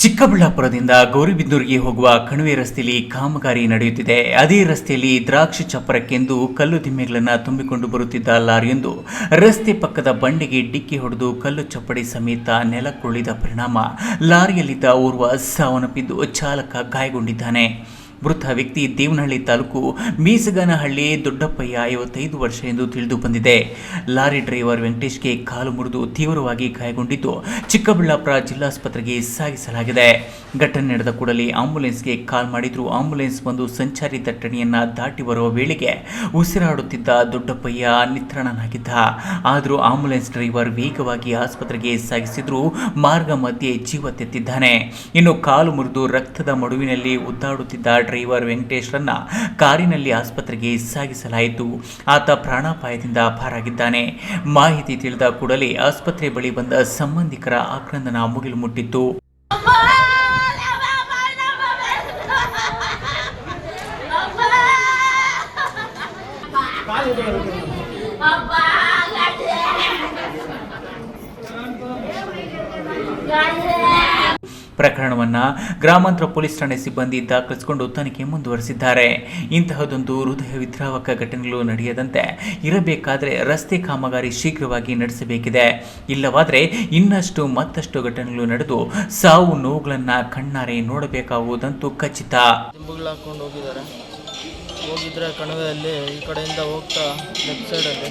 ಚಿಕ್ಕಬಳ್ಳಾಪುರದಿಂದ ಗೌರಿಬಿದನೂರಿಗೆ ಹೋಗುವ ಕಣಿವೆ ರಸ್ತೆಯಲ್ಲಿ ಕಾಮಗಾರಿ ನಡೆಯುತ್ತಿದೆ. ಅದೇ ರಸ್ತೆಯಲ್ಲಿ ದ್ರಾಕ್ಷಿ ಚಪ್ಪರಕ್ಕೆಂದು ಕಲ್ಲು ದಿಮ್ಮೆಗಳನ್ನು ತುಂಬಿಕೊಂಡು ಬರುತ್ತಿದ್ದ ಲಾರಿಯೊಂದು ರಸ್ತೆ ಪಕ್ಕದ ಬಂಡೆಗೆ ಡಿಕ್ಕಿ ಹೊಡೆದು ಕಲ್ಲು ಚಪ್ಪಡಿ ಸಮೇತ ನೆಲಕ್ಕುರುಳಿದ ಪರಿಣಾಮ ಲಾರಿಯಲ್ಲಿದ್ದ ಓರ್ವ ಸಾವನ್ನಪ್ಪಿದ್ದು ಚಾಲಕ ಗಾಯಗೊಂಡಿದ್ದಾನೆ. ಮೃತ ವ್ಯಕ್ತಿ ದೇವನಹಳ್ಳಿ ತಾಲೂಕು ಮೀಸಗನಹಳ್ಳಿ ದೊಡ್ಡಪ್ಪಯ್ಯ 55 ವರ್ಷ ಎಂದು ತಿಳಿದು ಬಂದಿದೆ. ಲಾರಿ ಡ್ರೈವರ್ ವೆಂಕಟೇಶ್ಗೆ ಕಾಲು ಮುರಿದು ತೀವ್ರವಾಗಿ ಗಾಯಗೊಂಡಿದ್ದು ಚಿಕ್ಕಬಳ್ಳಾಪುರ ಜಿಲ್ಲಾಸ್ಪತ್ರೆಗೆ ಸಾಗಿಸಲಾಗಿದೆ. ಘಟನೆ ನಡೆದ ಕೂಡಲೇ ಆಂಬ್ಯುಲೆನ್ಸ್ಗೆ ಕಾಲ್ ಮಾಡಿದ್ರು ಆಂಬ್ಯುಲೆನ್ಸ್ ಬಂದು ಸಂಚಾರಿ ದಟ್ಟಣೆಯನ್ನ ದಾಟಿ ಬರುವ ವೇಳೆಗೆ ಉಸಿರಾಡುತ್ತಿದ್ದ ದೊಡ್ಡಪ್ಪಯ್ಯ ನಿತ್ರಾಣನಾಗಿದ್ದ. ಆದರೂ ಆಂಬ್ಯುಲೆನ್ಸ್ ಡ್ರೈವರ್ ವೇಗವಾಗಿ ಆಸ್ಪತ್ರೆಗೆ ಸಾಗಿಸಿದ್ರು ಮಾರ್ಗ ಮಧ್ಯೆ ಜೀವ ತೆತ್ತಿದ್ದಾನೆ. ಇನ್ನು ಕಾಲು ಮುರಿದು ರಕ್ತದ ಮಡುವಿನಲ್ಲಿ ಒದ್ದಾಡುತ್ತಿದ್ದ ಡ್ರೈವರ್ ವೆಂಕಟೇಶ್ರನ್ನ ಕಾರಿನಲ್ಲಿ ಆಸ್ಪತ್ರೆಗೆ ಸಾಗಿಸಲಾಯಿತು. ಆತ ಪ್ರಾಣಾಪಾಯದಿಂದ ಪಾರಾಗಿದ್ದಾನೆ. ಮಾಹಿತಿ ತಿಳಿದ ಕೂಡಲೇ ಆಸ್ಪತ್ರೆ ಬಳಿ ಬಂದ ಸಂಬಂಧಿಕರ ಆಕ್ರಂದನ ಮುಗಿಲು ಮುಟ್ಟಿತ್ತು. ಪ್ರಕರಣವನ್ನು ಗ್ರಾಮಾಂತರ ಪೊಲೀಸ್ ಠಾಣೆ ಸಿಬ್ಬಂದಿ ದಾಖಲಿಸಿಕೊಂಡು ತನಿಖೆ ಮುಂದುವರೆಸಿದ್ದಾರೆ. ಇಂತಹದೊಂದು ಹೃದಯ ವಿದ್ರಾವಕ ಘಟನೆಗಳು ನಡೆಯದಂತೆ ಇರಬೇಕಾದರೆ ರಸ್ತೆ ಕಾಮಗಾರಿ ಶೀಘ್ರವಾಗಿ ನಡೆಸಬೇಕಿದೆ. ಇಲ್ಲವಾದರೆ ಮತ್ತಷ್ಟು ಘಟನೆಗಳು ನಡೆದು ಸಾವು ನೋವುಗಳನ್ನು ಕಣ್ಣಾರೆ ನೋಡಬೇಕಾಗುವುದಂತೂ ಖಚಿತ. ಹೋಗಿದ್ರೆ ಕಣಿವೆಯಲ್ಲಿ ಈ ಕಡೆಯಿಂದ ಹೋಗ್ತಾ ಲೆಫ್ಟ್ ಸೈಡಲ್ಲಿ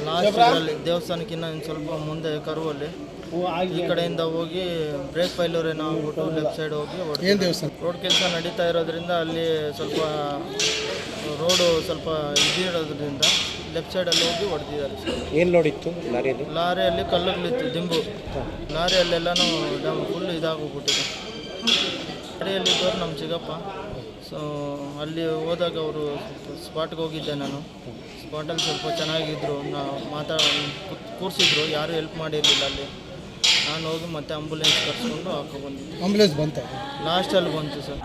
ಲಾಸ್ಟ್ ದೇವಸ್ಥಾನಕ್ಕಿಂತ ಸ್ವಲ್ಪ ಮುಂದೆ ಕರುವಲ್ಲಿ ಈ ಕಡೆಯಿಂದ ಹೋಗಿ ಬ್ರೇಕ್ ಫೈಲರ್ ಏನೋ ಆಗ್ಬಿಟ್ಟು ಲೆಫ್ಟ್ ಸೈಡ್ ಹೋಗಿ ರೋಡ್ ಕೆಲಸ ನಡೀತಾ ಇರೋದ್ರಿಂದ ಅಲ್ಲಿ ಸ್ವಲ್ಪ ರೋಡು ಸ್ವಲ್ಪ ಇದಿರೋದ್ರಿಂದ ಲೆಫ್ಟ್ ಸೈಡಲ್ಲಿ ಹೋಗಿ ಹೊಡೆದಿದ್ದಾರೆ. ಏನು ನೋಡಿತ್ತು ಲಾರಿಯಲ್ಲಿ ಕಲ್ಲುಗಳಿತ್ತು, ದಿಂಬು ಲಾರಿಯಲ್ಲೆಲ್ಲನೂ ಫುಲ್ ಇದಾಗೋಗ್ಬಿಟ್ಟಿದೆ. ಗಾಡಿಯಲ್ಲಿದ್ದವರು ನಮ್ಮ ಚಿಕ್ಕಪ್ಪ. ಸೊ ಅಲ್ಲಿ ಹೋದಾಗ ಅವರು ಸ್ಪಾಟ್ಗೆ ಹೋಗಿದ್ದೆ ನಾನು. ಸ್ಪಾಟಲ್ಲಿ ಸ್ವಲ್ಪ ಚೆನ್ನಾಗಿದ್ದರು, ಕೂರಿಸಿದ್ರು, ಯಾರೂ ಹೆಲ್ಪ್ ಮಾಡಿರಲಿಲ್ಲ ಅಲ್ಲಿ. ನಾನು ಹೋಗಿ ಮತ್ತೆ ಆಂಬುಲೆನ್ಸ್ ಕರ್ಸ್ಕೊಂಡು ಹಾಕೊಂಡ್ಬಂದಿದ್ದೆ. ಆಂಬುಲೆನ್ಸ್ ಬಂತ ಲಾಸ್ಟಲ್ಲಿ ಬಂತು ಸರ್.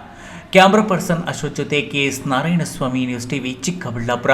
ಕ್ಯಾಮ್ರಾ ಪರ್ಸನ್ ಅಶೋಕ್ ಜೊತೆ KS Narayanaswamy, news TV, Chikkaballapur.